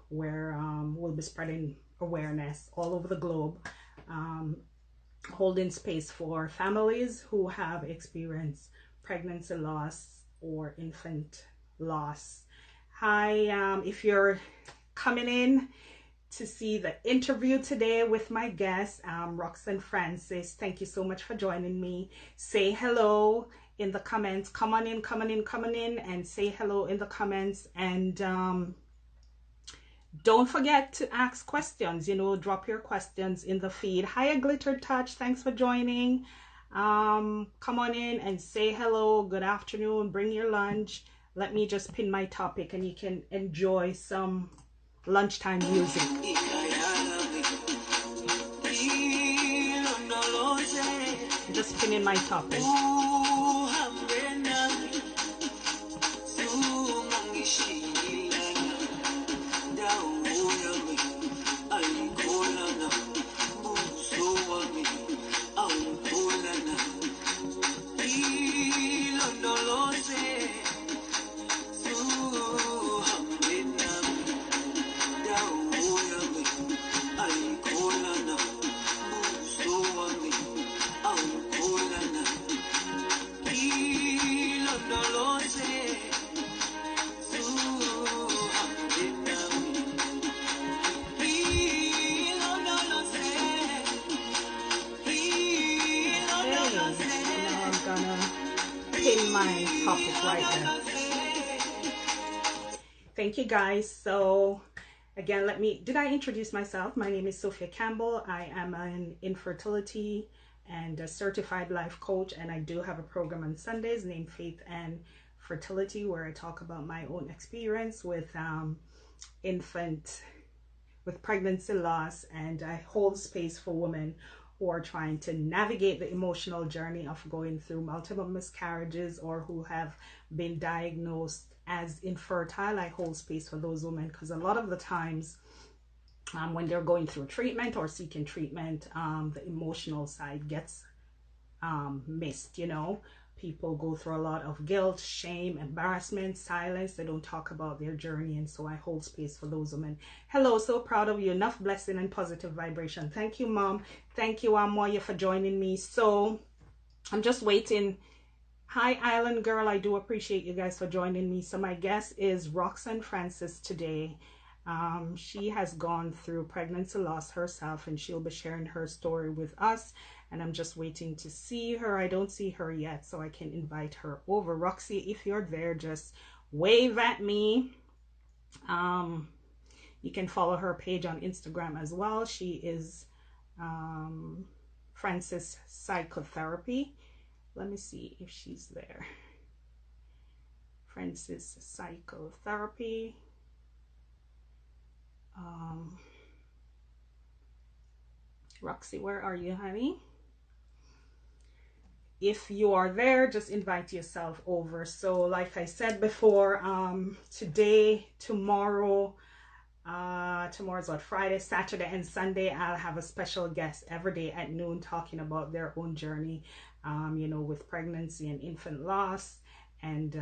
where we'll be spreading awareness all over the globe, holding space for families who have experienced pregnancy loss or infant loss. Hi, if you're coming in to see the interview today with my guest, Roxanne Francis, thank you so much for joining me. Say hello in the comments. Come on in, and say hello in the comments. And don't forget to ask questions, drop your questions in the feed. Hi, Glitter Touch, thanks for joining. Come on in and say hello, good afternoon, bring your lunch. Let me just pin my topic and you can enjoy some lunchtime music. Just pinning my topic. Thank you guys. So again, did I introduce myself? My name is Sophia Campbell. I am an infertility and a certified life coach, and I do have a program on Sundays named Faith and Fertility, where I talk about my own experience with pregnancy loss, and I hold space for women who are trying to navigate the emotional journey of going through multiple miscarriages or who have been diagnosed as infertile. I hold space for those women because a lot of the times when they're going through treatment or seeking treatment, the emotional side gets missed. People go through a lot of guilt, shame, embarrassment, silence. They don't talk about their journey, and so I hold space for those women. Hello, so proud of you. Enough blessing and positive vibration. Thank you, Mom. Thank you, Moya, for joining me. So I'm just waiting. Hi, Island Girl. I do appreciate you guys for joining me. So my guest is Roxanne Francis today. She has gone through pregnancy loss herself, and she'll be sharing her story with us. And I'm just waiting to see her. I don't see her yet, so I can invite her over. Roxy, if you're there, just wave at me. You can follow her page on Instagram as well. She is Francis Psychotherapy. Let me see if she's there. Francis Psychotherapy. Roxy, where are you, honey? If you are there, just invite yourself over. So like I said before, today, tomorrow, tomorrow's what, Friday, Saturday, and Sunday, I'll have a special guest every day at noon talking about their own journey, with pregnancy and infant loss. And,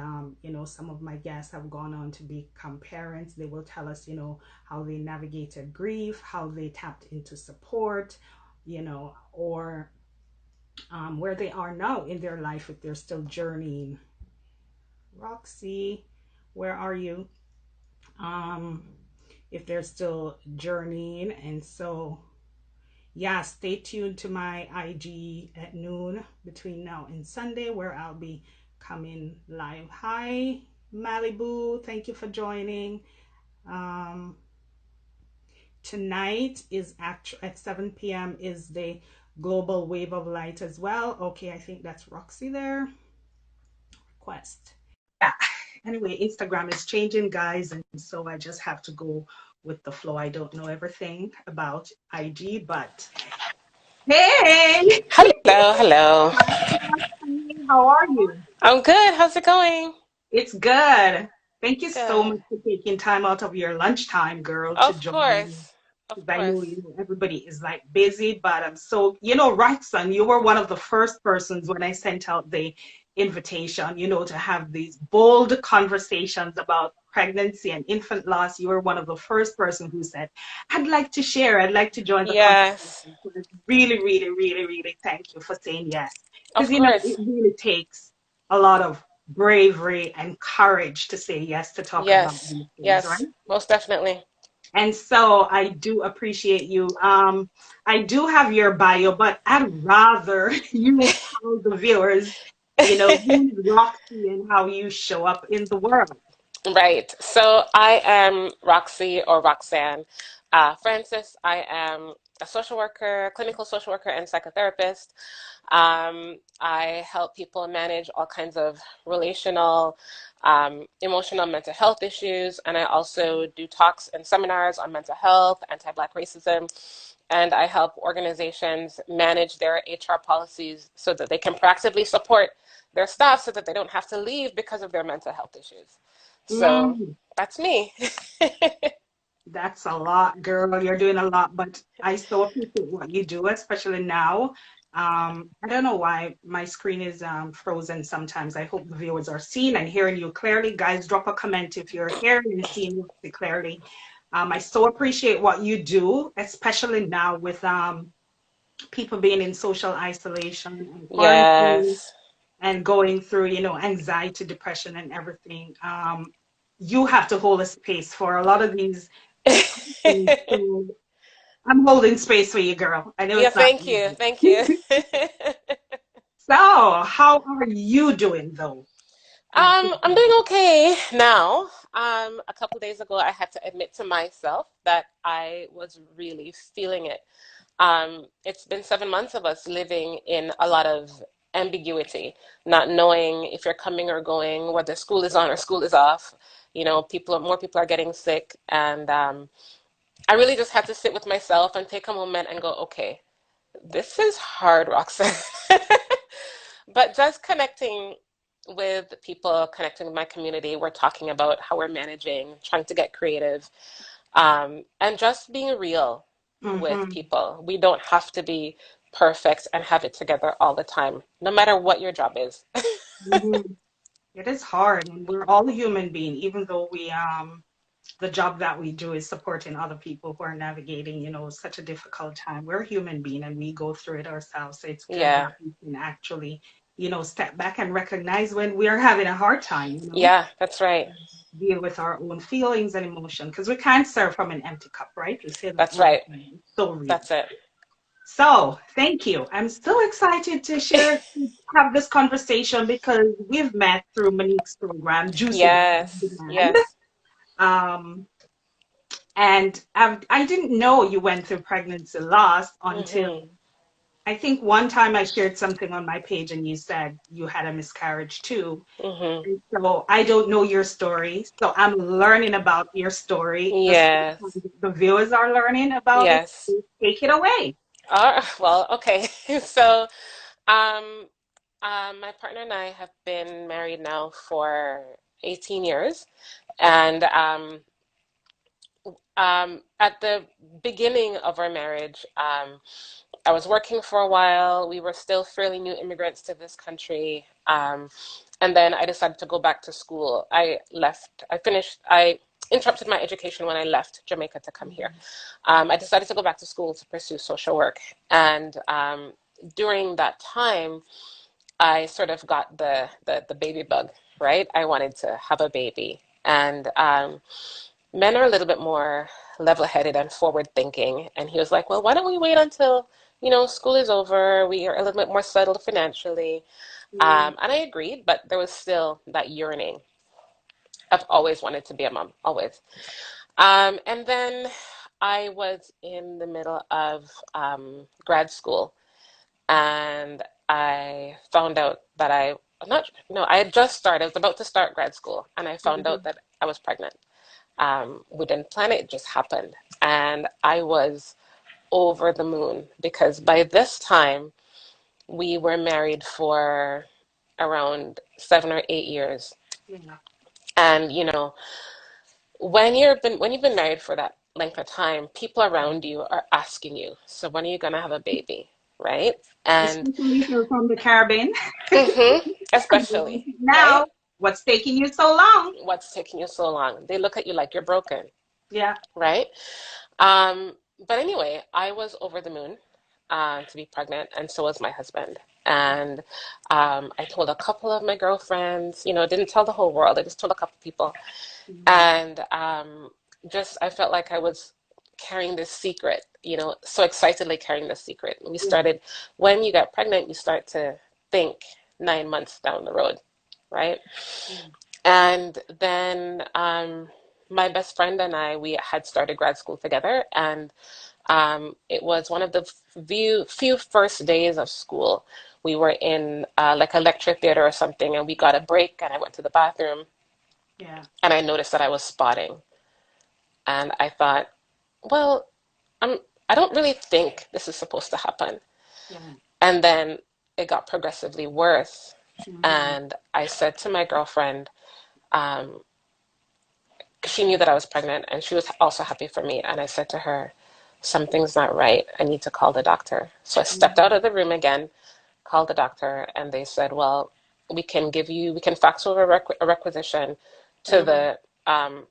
some of my guests have gone on to become parents. They will tell us, how they navigated grief, how they tapped into support, or where they are now in their life if they're still journeying. Roxy, where are you? If they're still journeying. And so, yeah, stay tuned to my IG at noon between now and Sunday, where I'll be coming live. Hi, Malibu. Thank you for joining. Tonight is at 7 p.m. is the Global Wave of Light as well. Okay, I think that's Roxy there. Request. Yeah. Anyway, Instagram is changing, guys, and so I just have to go with the flow. I don't know everything about IG, but hey! Hello. How are you? I'm good. How's it going? It's good. Thank you so Good. much for taking time out of your lunchtime, girl, to Of join me. course. Of I know, course. everybody is like busy, but I'm so, Roxanne, you were one of the first persons when I sent out the invitation, to have these bold conversations about pregnancy and infant loss. You were one of the first person who said, I'd like to share, I'd like to join the Yes, conversation. So it's really, really, really, really thank you for saying yes. Because, of it course. really takes a lot of bravery and courage to say yes to talk about Yes, these things, right? yes, most definitely. And so I do appreciate you. I do have your bio, but I'd rather you tell the viewers, who is Roxy and how you show up in the world. Right. So I am Roxy or Roxanne Francis. I am a social worker, clinical social worker, and psychotherapist. I help people manage all kinds of relational, emotional, mental health issues, and I also do talks and seminars on mental health, anti-Black racism, and I help organizations manage their HR policies so that they can proactively support their staff so that they don't have to leave because of their mental health issues. So Mm, that's me. that's a lot, girl. You're doing a lot, but I so appreciate what you do, especially now. I don't know why my screen is frozen sometimes. I hope the viewers are seeing and hearing you clearly. Guys, drop a comment if you're hearing and seeing me clearly. I so appreciate what you do, especially now with people being in social isolation and quarantine Yes. and going through, anxiety, depression, and everything. You have to hold a space for a lot of these things. So I'm holding space for you, girl. I know Yeah, it's not thank you. easy. Thank you. So, how are you doing though? Like, I'm doing okay now. A couple days ago, I had to admit to myself that I was really feeling it. It's been 7 months of us living in a lot of ambiguity, not knowing if you're coming or going, whether school is on or school is off. More people are getting sick, and I really just had to sit with myself and take a moment and go, okay, this is hard, Roxanne. But just connecting with people, connecting with my community, we're talking about how we're managing, trying to get creative, and just being real with mm-hmm, people. We don't have to be perfect and have it together all the time, no matter what your job is. hmm. It is hard, and we're all human beings, even though the job that we do is supporting other people who are navigating, such a difficult time. We're human beings and we go through it ourselves. So it's good Yeah, that we can actually, step back and recognize when we're having a hard time, yeah, that's right. deal with our own feelings and emotion because we can't serve from an empty cup, right? We say that That's all the right. time. It's so real. That's it. So thank you. I'm so excited to have this conversation because we've met through Monique's program, Juicy Yes, Demand. yes. Um, and I didn't know you went through pregnancy loss until Hmm. I think one time I shared something on my page and you said you had a miscarriage too. Hmm. And so I don't know your story. So I'm learning about your story. The same time Yes, the viewers are learning about it. yes. Take it away. Well, okay. So, um, my partner and I have been married now for 18 years. And at the beginning of our marriage, I was working for a while. We were still fairly new immigrants to this country. And then I decided to go back to school. I interrupted my education when I left Jamaica to come here. I decided to go back to school to pursue social work. And during that time, I sort of got the baby bug, right? I wanted to have a baby. And men are a little bit more level-headed and forward-thinking. And he was like, well, why don't we wait until, school is over, we are a little bit more settled financially. Yeah. And I agreed, but there was still that yearning. I've always wanted to be a mom, always. And then I was in the middle of grad school, and I found out that I'm not, no, I had just started, I was about to start grad school, and I found out Mhm. that I was pregnant. We didn't plan it, it just happened. And I was over the moon because by this time we were married for around 7 or 8 years. Yeah. And when you've been married for that length of time, people around you are asking you, so when are you gonna have a baby? right? And Especially if you're from the Caribbean. hmm especially, Now, right? what's taking you so long? What's taking you so long? They look at you like you're broken, Yeah. right? Um, but anyway, I was over the moon to be pregnant, and so was my husband. And I told a couple of my girlfriends, didn't tell the whole world. I just told a couple people. Mhm. And just, I felt like I was carrying this secret, so excitedly carrying this secret. We Yeah. started, when you get pregnant, you start to think 9 months down the road, right? Yeah. And then my best friend and I, we had started grad school together, and it was one of the few first days of school. We were in like a lecture theater or something, and we got a break, and I went to the bathroom, Yeah. and I noticed that I was spotting. And I thought, well, I'm, I don't really think this is supposed to happen. Yeah. And then it got progressively worse. Mhm. And I said to my girlfriend, um, she knew that I was pregnant and she was also happy for me. And I said to her, something's not right. I need to call the doctor. So I stepped out Mhm. of the room again, called the doctor, and they said, well, we can fax over a requisition to Mhm. the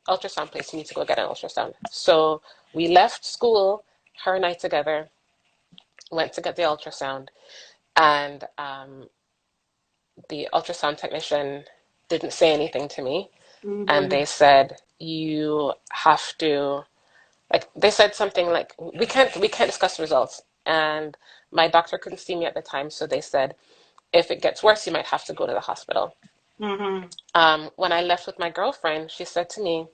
ultrasound place. You need to go get an ultrasound. So we left school, her and I together, went to get the ultrasound, and the ultrasound technician didn't say anything to me. And Mhm. they said, you have to, like, they said something like, we can't discuss results. And my doctor couldn't see me at the time, so they said, if it gets worse, you might have to go to the hospital. Mhm. When I left with my girlfriend, she said to me,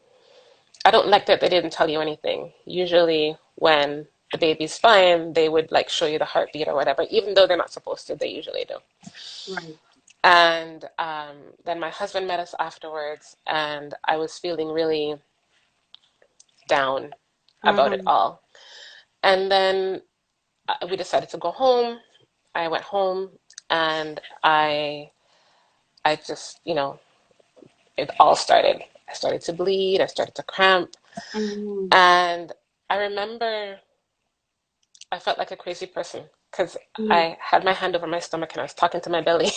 I don't like that they didn't tell you anything. Usually, when the baby's fine, they would like show you the heartbeat or whatever, even though they're not supposed to, they usually do. Right. And then my husband met us afterwards, and I was feeling really down about it Mhm. all. And then we decided to go home. I went home, and I just, it all started. I started to bleed. I started to cramp. Mhm. And I remember I felt like a crazy person because Mhm. I had my hand over my stomach and I was talking to my belly.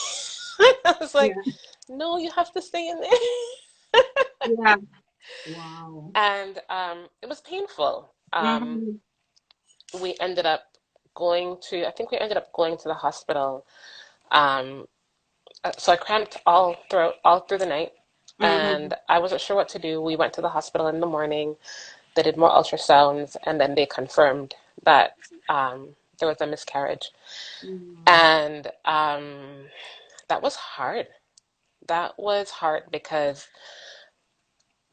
I was like, Yeah. no, you have to stay in there. Yeah. Wow. And it was painful. Mhm. We ended up I think we ended up going to the hospital. Um, so I cramped all through the night, and Mhm. I wasn't sure what to do. We went to the hospital in the morning. They did more ultrasounds, and then they confirmed that there was a miscarriage. Mhm. And that was hard. That was hard because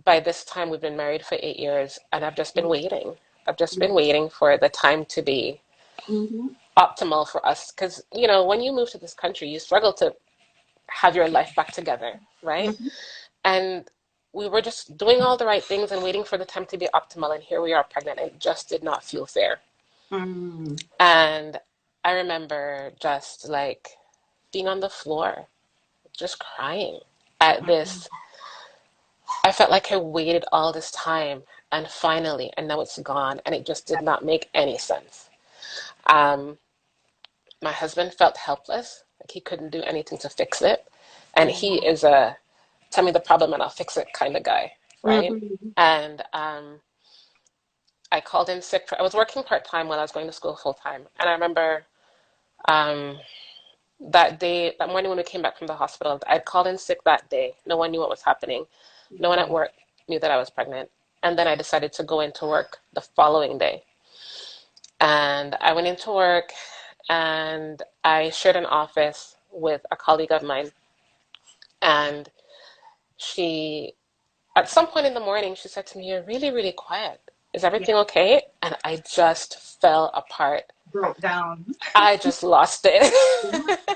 by this time we've been married for 8 years, and I've just been waiting. I've just been Yeah. waiting for the time to be Mhm. optimal for us. Because, when you move to this country, you struggle to have your life back together, right? Mhm. And we were just doing all the right things and waiting for the time to be optimal. And here we are pregnant. And it just did not feel fair. Mhm. And I remember just like being on the floor, just crying at Mhm. this. I felt like I waited all this time and finally, and now it's gone. And it just did not make any sense. Um, my husband felt helpless, like he couldn't do anything to fix it. And he Mhm. is a tell me the problem and I'll fix it kind of guy, right? Mhm. And I called in sick. I was working part time while I was going to school full time. And I remember um, that morning when we came back from the hospital, I'd called in sick that day. No one knew what was happening. No one at Mhm. work knew that I was pregnant. And then I decided to go into work the following day. And I went into work and I shared an office with a colleague of mine. And she, at some point in the morning, she said to me, you're really, really quiet. Is Yeah. everything okay? And I just fell apart. Broke down. I just lost Yeah. it.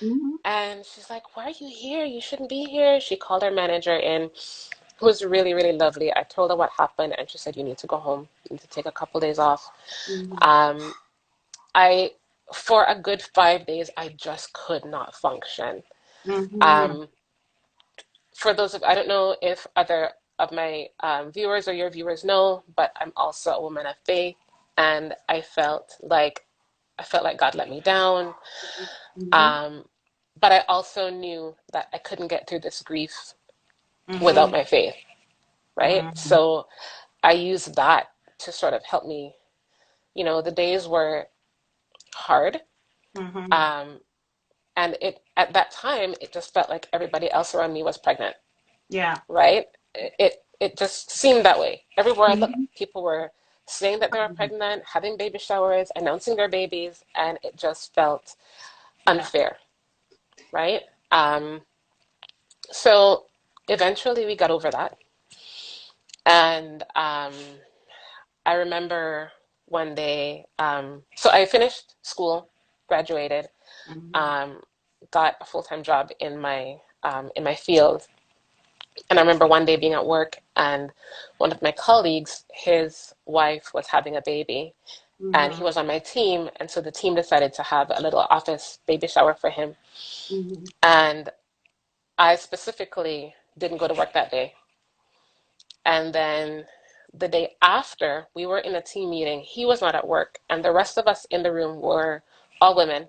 Mhm. And she's like, why are you here? You shouldn't be here. She called her manager in, who was really, really lovely. I told her what happened, and she said, you need to go home. You need to take a couple days off. Mhm. Um, I, for a good 5 days, I just could not function. Mhm. Um, I don't know if other of my viewers or your viewers know, but I'm also a woman of faith, and I felt like I felt like God let me down. Mm-hmm. Um, but I also knew that I couldn't get through this grief without Mm-hmm. my faith, right? Mm-hmm. So I used that to sort of help me. The days were hard. Mm-hmm. Um, and at that time, it just felt like everybody else around me was pregnant, Yeah. right? It just seemed that way. Everywhere I looked, Mm-hmm. people were saying that they were pregnant, having baby showers, announcing their babies, and it just felt Yeah. unfair, right? Um, so eventually we got over that. And I remember one day, so I finished school, graduated, Mm-hmm. um, got a full-time job in my field. And I remember one day being at work, and one of my colleagues, his wife was having a baby, and he Mm-hmm. was on my team, and so the team decided to have a little office baby shower for him. Mm-hmm. And I specifically didn't go to work that day. And then the day after, we were in a team meeting. He was not at work, and the rest of us in the room were all women.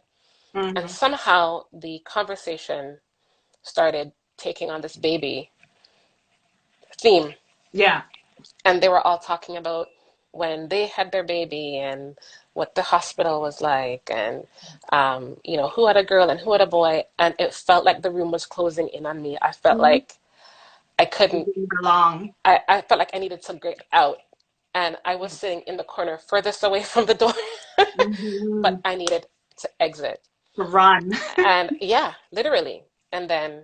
And Mm-hmm. somehow the conversation started taking on this baby theme. Yeah. And they were all talking about when they had their baby and what the hospital was like, and who had a girl and who had a boy. And it felt like the room was closing in on me. I felt Mm-hmm. like I You couldn't, didn't belong. I felt like I needed to get out. And I was sitting in the corner furthest away from the door, Mm-hmm. but I needed to exit. Run. And yeah, literally. And then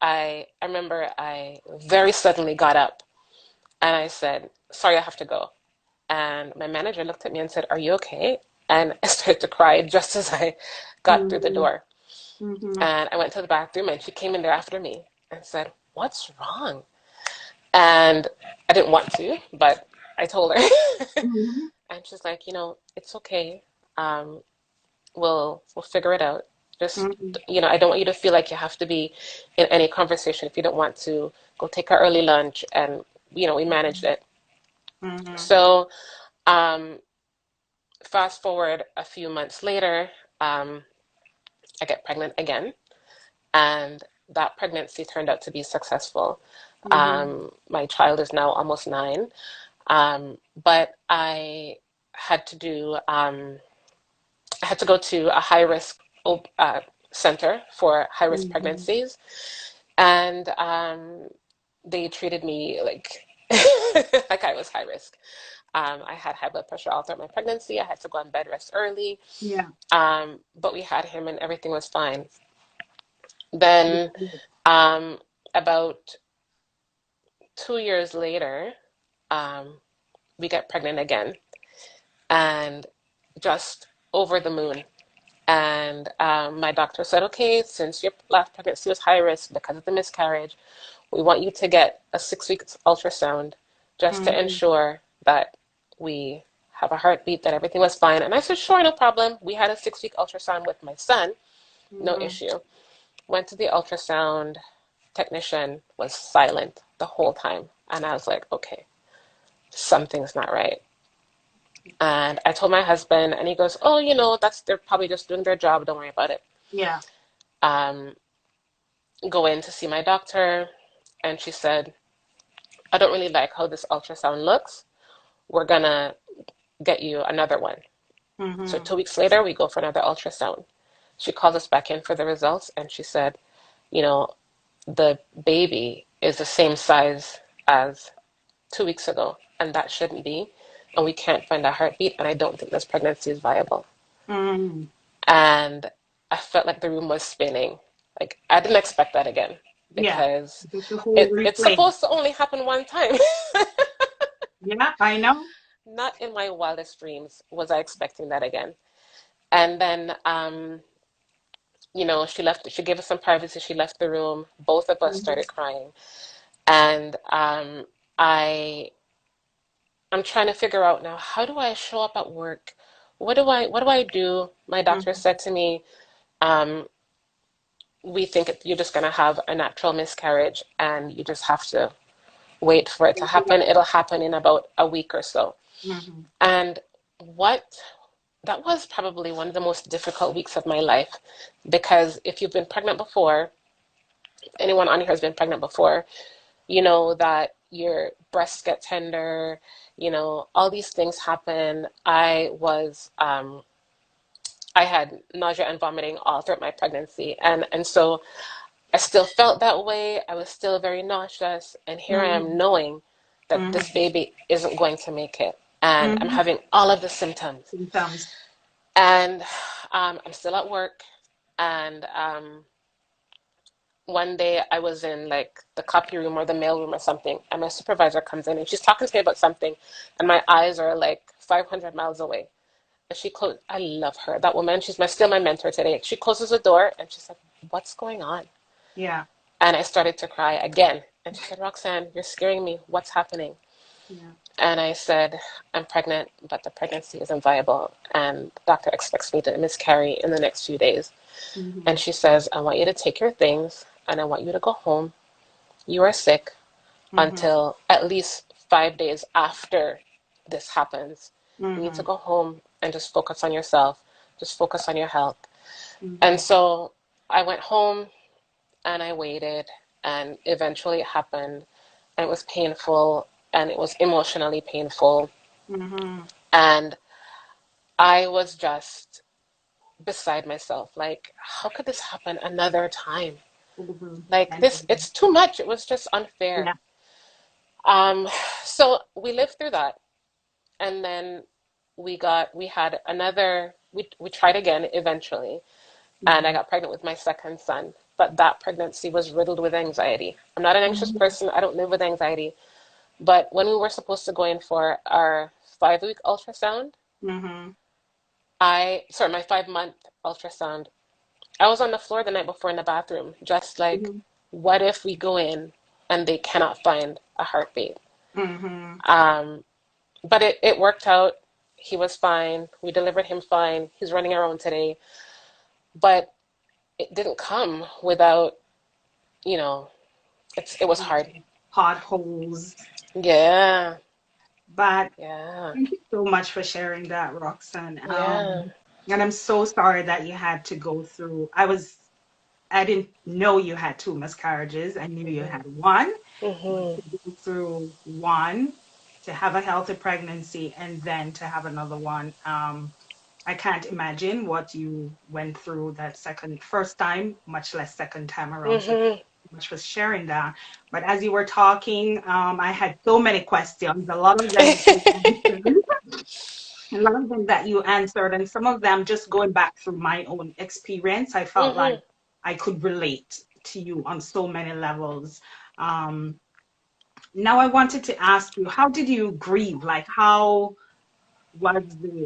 I remember I very suddenly got up and I said, "Sorry, I have to go." And my manager looked at me and said, "Are you okay?" And I started to cry just as I got through the Mm-hmm. door. Mm-hmm. And I went to the bathroom and she came in there after me and said, "What's wrong?" And I didn't want to, but I told her. Mm-hmm. And she's like, "It's okay. Um, we'll figure it out. Just, Mm-hmm. I don't want you to feel like you have to be in any conversation. If you don't want to, go take our early lunch." And, we managed it. Mm-hmm. So, um, fast forward a few months later, um, I get pregnant again, and that pregnancy turned out to be successful. Mm-hmm. My child is now almost 9, but had to do, I had to go to a high risk center for high risk Mm-hmm. pregnancies, and they treated me like like I was high risk. I had high blood pressure all throughout my pregnancy. I had to go on bed rest early. Yeah. But we had him and everything was fine. Then, Mm-hmm. um, about 2 years later, um, we get pregnant again and just over the moon. And my doctor said, "Okay, since your last pregnancy was high risk because of the miscarriage, we want you to get a 6 week ultrasound just to Mm-hmm. ensure that we have a heartbeat, that everything was fine." And I said, "Sure, no problem." We had a 6 week ultrasound with my son, no Mm-hmm. issue. Went to the ultrasound, technician was silent the whole time. And I was like, okay, something's not right. And I told my husband, and he goes, "Oh, they're probably just doing their job. Don't worry about it." Yeah. Um, go in to see my doctor, and she said, "I don't really like how this ultrasound looks. We're gonna get you another one." So Mm-hmm. 2 weeks later, we go for another ultrasound. She called us back in for the results, and she said, you know, the baby is the same size as 2 weeks ago, and that shouldn't be. And we can't find a heartbeat, and I don't think this pregnancy is viable. Mm-hmm. And I felt like the room was spinning. Like, I didn't expect that again Yeah. because Just a whole it's replay. supposed to only happen one time. Yeah, I know. Not in my wildest dreams was I expecting that again. And then, she gave us some privacy. She left the room. Both of us Mm-hmm. started crying. And I I'm trying to figure out now, how do I show up at work? What do I do? My doctor Mm-hmm. said to me, um, we think you're just gonna have a natural miscarriage and you just have to wait for it to happen. It'll happen in about a week or so. Mm-hmm. And what that was probably one of the most difficult weeks of my life, because if you've been pregnant before, anyone on here has been pregnant before, you know that your breasts get tender, all these things happen. I had nausea and vomiting all throughout my pregnancy. And so I still felt that way. I was still very nauseous. And here I am Mm-hmm. knowing that this Mm-hmm. baby isn't going to make it. And I'm Mm-hmm. having all of the symptoms. Symptoms. And I'm still at work. And one day I was in like the copy room or the mail room or something. And my supervisor comes in and she's talking to me about something. And my eyes are like 500 miles away. And she closed. I love her. That woman, still my mentor today. She closes the door and she's like, "What's going on?" Yeah. And I started to cry again. And she said, "Roxanne, you're scaring me. What's happening?" Yeah. And I said, "I'm pregnant, but the pregnancy isn't viable. And the doctor expects me to miscarry in the next few days." Mm-hmm. And she says, "I want you to take your things and I want you to go home. You are sick Mm-hmm. until at least 5 days after this happens. You need to Mm-hmm. go home and just focus on yourself, just focus on your health." And Mm-hmm. so I went home and I waited, and eventually it happened. And it was painful, and it was emotionally painful. Mm-hmm. And I was just beside myself. Like, how could this happen another time? Mm-hmm. Like, And it's too much. It was just unfair. yeah. Um, so we lived through that. And then we had another, we tried again eventually. And I Mm-hmm. got pregnant with my second son. But that pregnancy was riddled with anxiety. I'm not an anxious Mm-hmm. person. I don't live with anxiety. But when we were supposed to go in for our 5 week ultrasound, Mm-hmm. sorry, my 5 month ultrasound, I was on the floor the night before in the bathroom, just like, Mm-hmm. what if we go in and they cannot find a heartbeat? Mm-hmm. Um, but it worked out. He was fine. We delivered him fine. He's running around today. But it didn't come without, you know, it was hard. Potholes. Yeah, But yeah, thank you so much for sharing that, Roxanne. yeah. And I'm so sorry that you had to go through. I didn't know you had two miscarriages. I knew you had one, but Hmm. to go through one, to have a healthy pregnancy, and then to have another one. I can't imagine what you went through that first time, much less second time around. So Hmm. much for sharing that. But as you were talking, I had so many questions. A lot of them that you answered, a lot of them that you answered, and some of them just going back through my own experience, I felt like Hmm. I could relate to you on so many levels. Um, Now I wanted to ask you, how did you grieve? Like, how was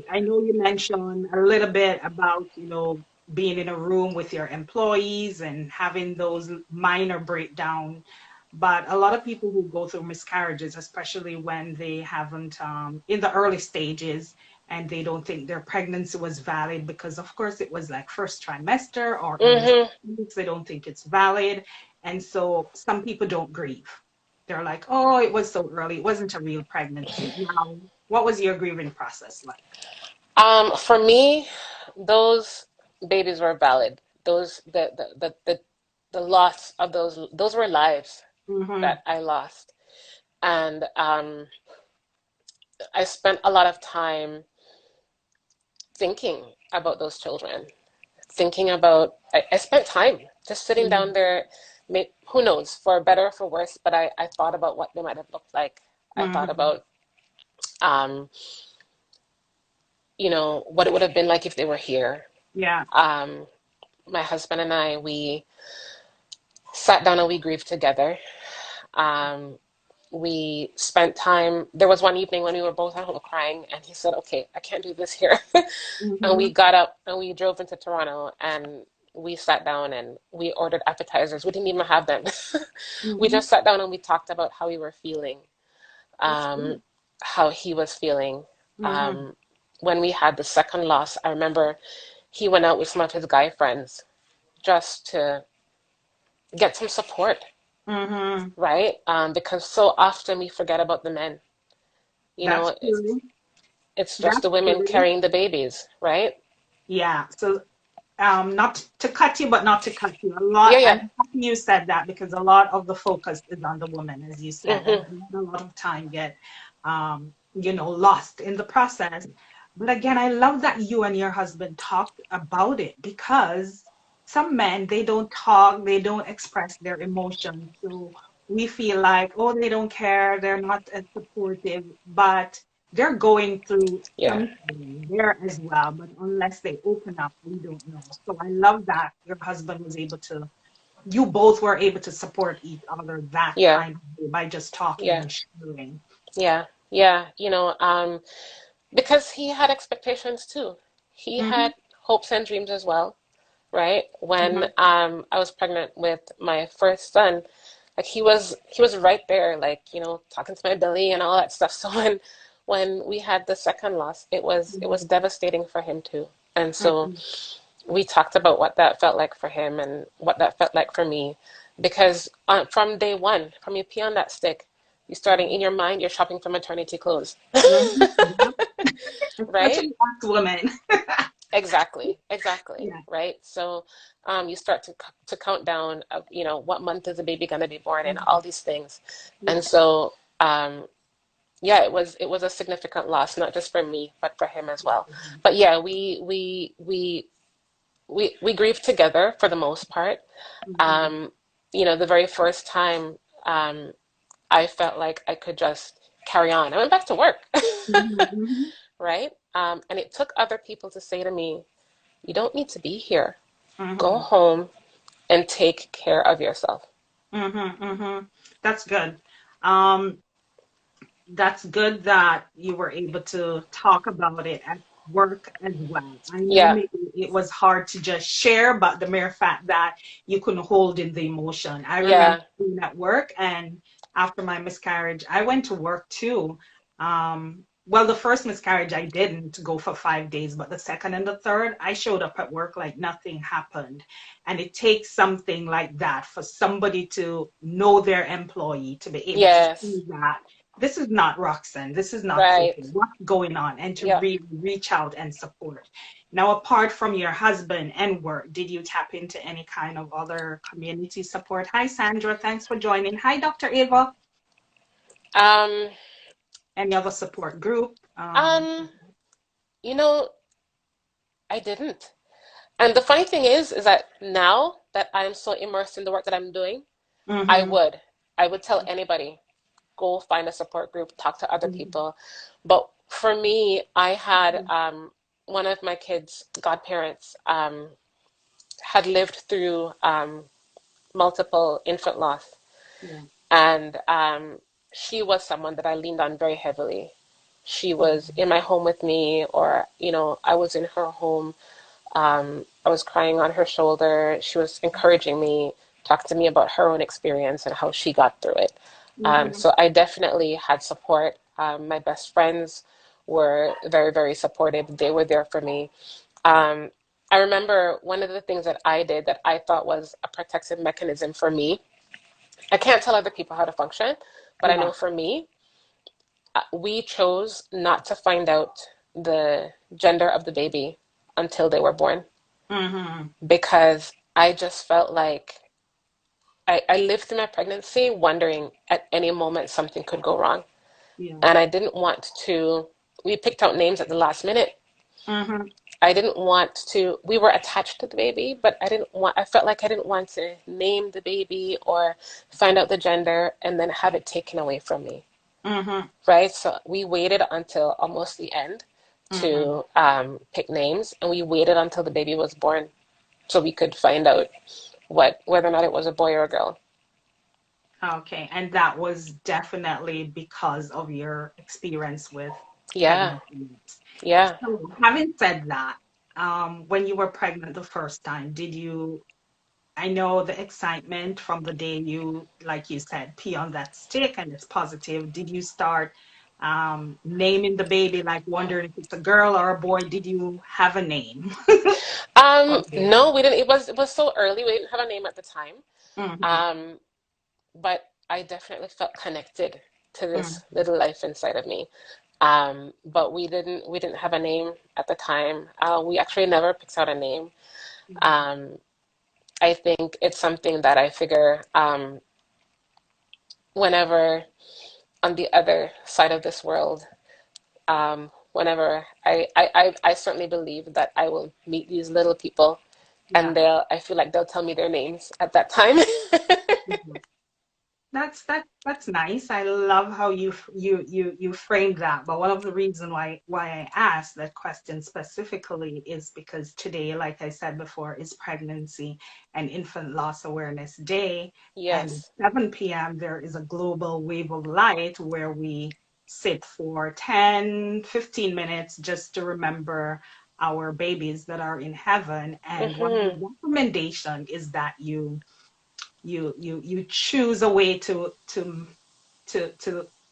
I know you mentioned a little bit about, being in a room with your employees and having those minor breakdown, but a lot of people who go through miscarriages, especially when they haven't, in the early stages, and they don't think their pregnancy was valid because, of course, it was like first trimester or in the Hmm. weeks, they don't think it's valid. And so some people don't grieve. They're like, oh, it was so early. It wasn't a real pregnancy. Now, what was your grieving process like? For me, those babies were valid. Those the loss of those were lives Mm-hmm. that I lost, and I spent a lot of time thinking about those children, thinking about. I spent time just sitting down there. Who knows, for better or for worse, but I thought about what they might have looked like. I thought Mm-hmm. about um, what it would have been like if they were here. Yeah. Um, my husband and I, we sat down and we grieved together. Um, we spent time. There was one evening when we were both at home crying, and he said, "Okay, I can't do this here." And Mm-hmm. we got up and we drove into Toronto and we sat down and we ordered appetizers. We didn't even have them. We Mm-hmm. just sat down and we talked about how we were feeling, That's um, good. how he was feeling. Mm-hmm. Um, when we had the second loss, I remember he went out with some of his guy friends just to get some support, Mm-hmm. right? Because so often we forget about the men. You That's know, true. It's just That's the women good. carrying the babies, right? Yeah. So not to cut you, but not to cut you. A Yeah, lot, yeah. I'm happy you said that because a lot of the focus is on the woman, as you said, and Hmm. a lot of time get, lost in the process. But again, I love that you and your husband talked about it because some men, they don't talk, they don't express their emotions. So we feel like, oh, they don't care, they're not as supportive, but they're going through Yeah, something there as well. But unless they open up, we don't know. So I love that your husband was able to, you both were able to support each other that yeah, kind of way by just talking yeah, and sharing. yeah, yeah. Because he had expectations too. He Mm-hmm, had hopes and dreams as well, right? When mm-hmm, I was pregnant with my first son, like he was right there, like, talking to my belly and all that stuff. So when we had the second loss, it was devastating for him too. And so mm-hmm, we talked about what that felt like for him and what that felt like for me. Because from day one, from you pee on that stick, you starting in your mind, you're shopping for maternity clothes, mm-hmm. Yep. right? Especially us women. Exactly, exactly, Yeah. right? So you start to count down of, what month is the baby going to be born and Mhm. all these things. Yeah. And so yeah, it was a significant loss, not just for me, but for him as well. But yeah, we grieved together for the most part. Mm-hmm. Um, the very first time I felt like I could just carry on. I went back to work, Mm-hmm. right? And it took other people to say to me, you don't need to be here. Go Mm-hmm. home and take care of yourself. Mm-hmm. Mm-hmm. That's good. Um, that's good that you were able to talk about it at work as well. I know Yeah, maybe it was hard to just share, but the mere fact that you couldn't hold in the emotion. I remember yeah, being at work, and after my miscarriage, I went to work too. Well, the first miscarriage, I didn't go for 5 days, but the second and the third, I showed up at work like nothing happened. And it takes something like that for somebody to know their employee, to be able to yes, see that this is not Roxanne, this is not right. Sophia, what's going on, and to Yeah. really reach out and support. Now, apart from your husband and work, did you tap into any kind of other community support? Hi, Sandra, thanks for joining. Hi, Dr. Ava. Um, Any other support group? um, you know, I didn't. And the funny thing is that now that I'm so immersed in the work that I'm doing, I Mm-hmm, would. I would tell anybody, go find a support group, talk to other mm-hmm, people. But for me, I had one of my kids' godparents had lived through multiple infant loss. yeah, And she was someone that I leaned on very heavily. She was mm-hmm, in my home with me, or, I was in her home. I was crying on her shoulder. She was encouraging me, talking to me about her own experience and how she got through it. mm-hmm, So I definitely had support. My best friends were very, very supportive. They were there for me. Um, I remember one of the things that I did that I thought was a protective mechanism for me. I can't tell other people how to function, but I yeah, know for me, we chose not to find out the gender of the baby until they were born mm-hmm, because I just felt like I lived through my pregnancy wondering at any moment something could go wrong. yeah, And I didn't want to, we picked out names at the last minute. mm-hmm, I didn't want to, we were attached to the baby, but I felt like I didn't want to name the baby or find out the gender and then have it taken away from me. mm-hmm, Right? So we waited until almost the end mm-hmm. to pick names, and we waited until the baby was born so we could find out whether or not it was a boy or a girl. Okay, and that was definitely because of your experience with Yeah, pregnancy. yeah. So, having said that, when you were pregnant the first time, I know the excitement from the day you, like you said, pee on that stick and it's positive. Did you start naming the baby, like wondering if it's a girl or a boy? Did you have a name for the No, baby? we didn't. It was so early. We didn't have a name at the time. Mm-hmm, Um, but I definitely felt connected to this mm-hmm, little life inside of me. But we didn't have a name at the time. We actually never picked out a name. Mhm. Um, I think it's something that I figure whenever on the other side of this world, whenever I certainly believe that I will meet these little people and Yeah. I feel like they'll tell me their names at that time. Mhm. That's nice. I love how you framed that. But one of the reasons why I asked that question specifically is because today, like I said before, is Pregnancy and Infant Loss Awareness Day. And at Yes. 7 p.m. there is a global wave of light where we sit for 10-15 minutes just to remember our babies that are in heaven. And one of the Hmm. recommendation is that you choose a way to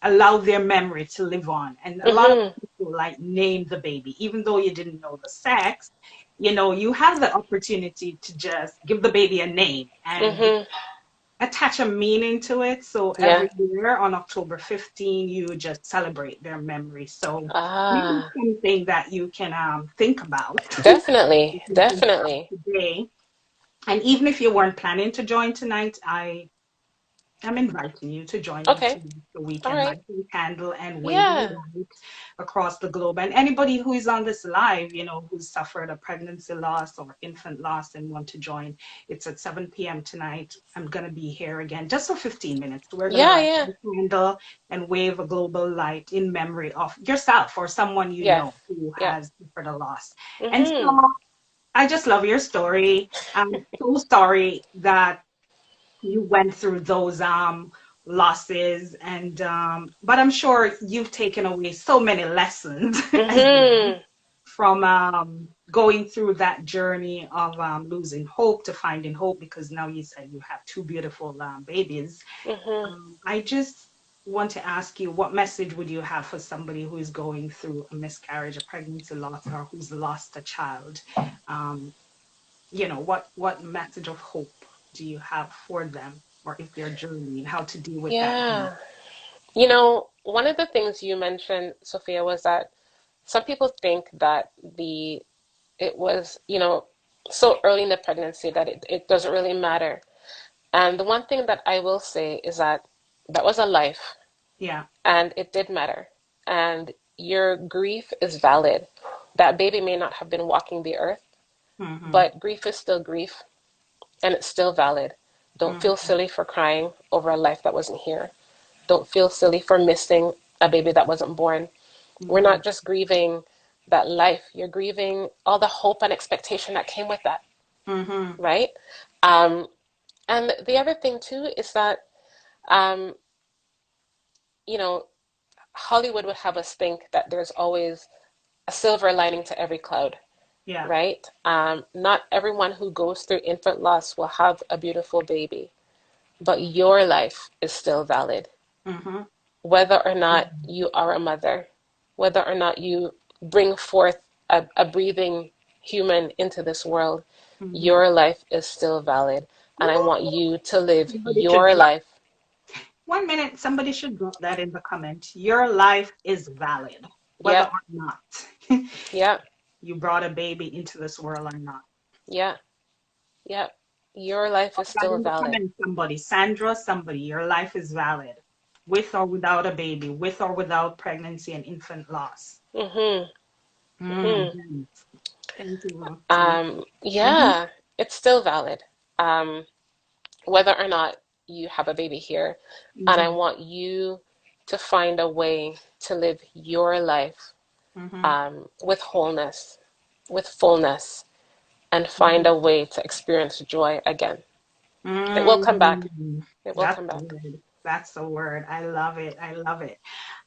allow their memory to live on. And a lot of Hmm. people like name the baby, even though you didn't know the sex, you have the opportunity to just give the baby a name and Hmm. attach a meaning to it. So Yeah. every year on October 15, you just celebrate their memory. So maybe Ah, something that you can think about. definitely, You can think about definitely. today. And even if you weren't planning to join tonight, I'm inviting you to join me Okay. too, so we All can right. light a candle and wave a Yeah. light across the globe. And anybody who is on this live, who's suffered a pregnancy loss or infant loss and want to join, it's at 7 p.m. tonight. I'm going to be here again just for 15 minutes. We're going to Yeah, light yeah. a candle and wave a global light in memory of yourself or someone you Yes. know who Yeah. has suffered a loss. And Hmm. so I just love your story. I'm so sorry that you went through those losses and but I'm sure you've taken away so many lessons as well Hmm. from going through that journey of losing hope to finding hope, because now you said you have two beautiful babies. Hmm. I just want to ask you, what message would you have for somebody who is going through a miscarriage, a pregnancy loss, or who's lost a child? um, what message of hope do you have for them, or if they're journeying, how to deal with that grief? Yeah. One of the things you mentioned, Sophia, was that some people think that it was, so early in the pregnancy that it doesn't really matter. And the one thing that I will say is that that was a life Yeah. and it did matter. And your grief is valid. That baby may not have been walking the earth, Mm-hmm. but grief is still grief and it's still valid. Don't feel Mm-hmm. silly for crying over a life that wasn't here. Don't feel silly for missing a baby that wasn't born. We're Mm-hmm. not just grieving that life, you're grieving all the hope and expectation that came with that, Mm-hmm. right? Um, and the other thing too is that, um, you know, Hollywood would have us think that there's always a silver lining to every cloud, Yeah. right? Not everyone who goes through infant loss will have a beautiful baby, but your life is still valid. Mm-hmm. Whether or not you are a mother, whether or not you bring forth a breathing human into this world, Mm-hmm. your life is still valid. And I want Ooh, you to live somebody should your drop life. 1 minute. Somebody should drop that in the comment. Your life is valid, whether Yeah, or not yeah, you brought a baby into this world or not. yeah, yeah. Your life Drop is that still in the valid. comment, somebody. Sandra, somebody. Your life is valid, with or without a baby, with or without pregnancy and infant loss. Mm-hmm. Mm-hmm. Mm-hmm. Thank you, Roxanne. Mm-hmm. Yeah, it's still valid. Um, Whether or not you have a baby here, and I Mm-hmm. want you to find a way to live your life Mm-hmm. with wholeness, with fullness, and find Mm-hmm. a way to experience joy again. It will come back. Mm-hmm. It will That's come the back. word. That's the word. I love it. I love it.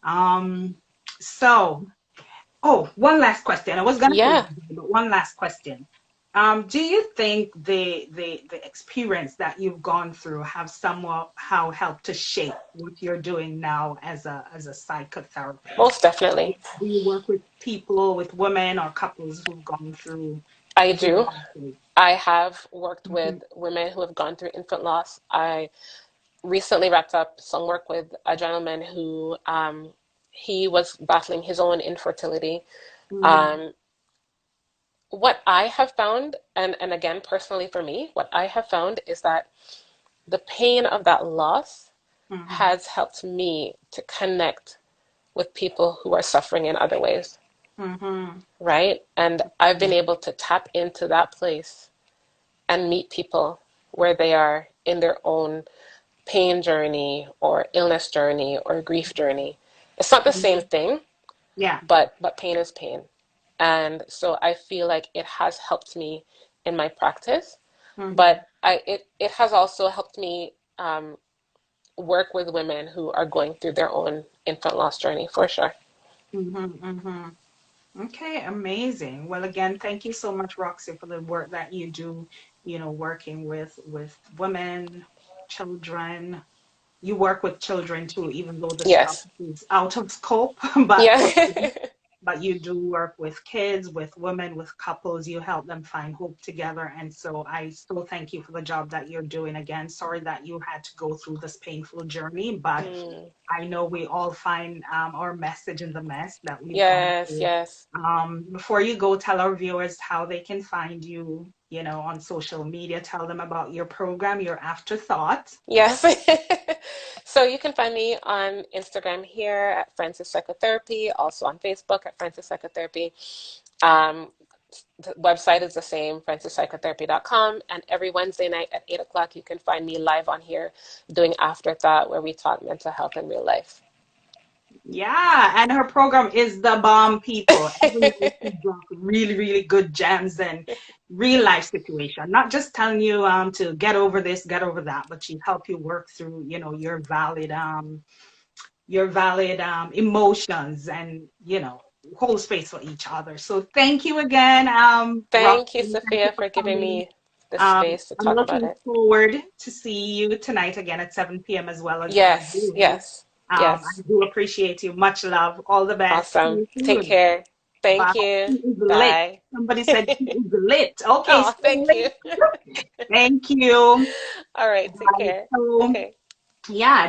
Um, so Oh, one last question. I was gonna say, Yeah, but one last question. Do you think the experience that you've gone through have somewhat how helped to shape what you're doing now as a psychotherapist? most definitely. Do you work with people, with women or couples who've gone through I what you've do. gone through? I have worked with Mhm. women who have gone through infant loss. I recently wrapped up some work with a gentleman who He was battling his own infertility. Mm-hmm. Um, what I have found, and again, personally for me, what I have found is that the pain of that loss Mm-hmm. has helped me to connect with people who are suffering in other ways, Mm-hmm. right? And I've been able to tap into that place and meet people where they are in their own pain journey or illness journey or grief journey. It's not the same thing, Yeah. but pain is pain. And so I feel like it has helped me in my practice, Mm-hmm. but it has also helped me work with women who are going through their own infant loss journey for sure. Mm-hmm. Mm-hmm. Okay, amazing. Well, again, thank you so much, Roxy, for the work that you do, working with women, children. You work with children too, even though this topic Yes. is out of scope, but Yeah. you do work with kids, with women, with couples. You help them find hope together. And so I still thank you for the job that you're doing. Again, sorry that you had to go through this painful journey, but Mm. I know we all find our message in the mess that we've gone Yes, through. yes. Before you go, tell our viewers how they can find you, on social media. Tell them about your program, your afterthought. Yes. So you can find me on Instagram here at Francis Psychotherapy, also on Facebook at Francis Psychotherapy. Um, the website is the same, francispsychotherapy.com. And every Wednesday night at 8 o'clock, you can find me live on here doing Afterthought, where we talk mental health in real life. Yeah, and her program is the bomb, people. Every night she drops really, really good gems and real life situation. Not just telling you to get over this, get over that, but she help you work through, your valid emotions and hold space for each other. So thank you again, Thank you, Roxanne. Thank you Sophia, for for giving coming. me the space to I'm talk about looking it. forward to see you tonight again at 7 p.m. as well as Yes, you. yes, I yes. do appreciate you. Much love. All the best. See Awesome. you Take soon. care. Bye. Thank you. She is lit. Bye. Somebody said she is lit. Okay, Oh, stay thank you. lit. Thank you. All right, take Bye. care. So, Okay. yeah.